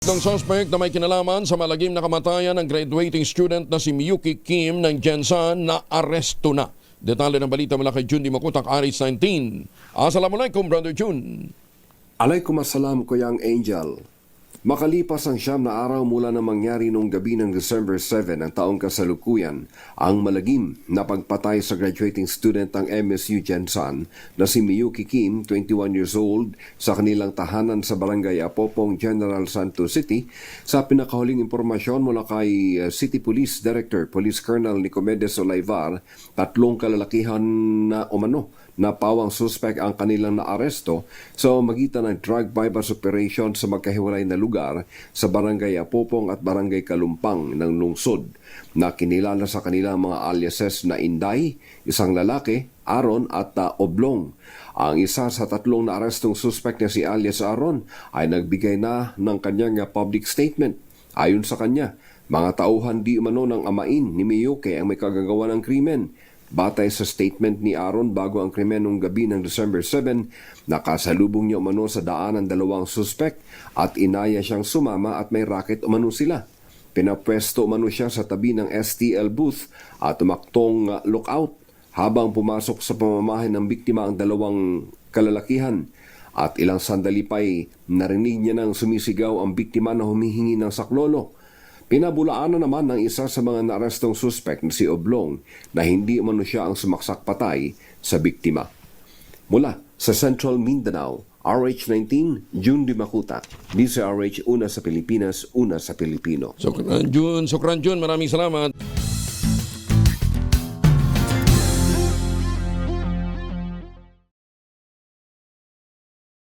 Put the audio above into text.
Ng suspect na may kinalaman sa malagim na kamatayan ng graduating student na si Miyuki Kim ng Jensan na aresto na. Detalye ng balita mula kay Jun Dimakutak, Aris 19. Assalamualaikum, Brother Jun. Alaikum assalam, Kuyang Angel. Makalipas ang 9 na araw mula na mangyari noong gabi ng December 7 ng taong kasalukuyan, ang malagim na pagpatay sa graduating student ng MSU Jensan na si Miyuki Kim, 21 years old, sa kanilang tahanan sa Barangay Apopong, General Santos City, sa pinakahuling impormasyon mula kay City Police Director, Police Colonel Nicomedes Olaivar, 3 kalalakihan na umano na pawang suspect ang kanilang naaresto sa magitan ng drug bypass operation sa magkahiwalay na lugar sa Barangay Apopong at Barangay Kalumpang ng lungsod, na kinilala sa kanilang mga aliases na Inday, isang lalaki, Aaron at Oblong. Ang isa sa 3 naarestong suspect na si alias Aaron ay nagbigay na ng kanyang public statement. Ayon sa kanya, mga tauhan di umano ng amain ni Miyuki ang may kagagawa ng krimen. Batay sa statement ni Aaron bago ang krimen noong gabi ng December 7, nakasalubong niya umano sa daan ng 2 suspect at inaya siyang sumama at may racket umano sila. Pinapwesto umano siya sa tabi ng STL booth at tumaktong lookout habang pumasok sa pamamahay ng biktima ang 2 kalalakihan. At ilang sandali pa'y narinig niya nang sumisigaw ang biktima na humihingi ng saklolo. Pinabulaanan naman ng isa sa mga naarestong suspect na si Oblong na hindi umano siya ang sumaksak patay sa biktima. Mula sa Central Mindanao, RH19, Jun Dimakutak, DCRH, una sa Pilipinas, una sa Pilipino. Sukran Jun, maraming salamat.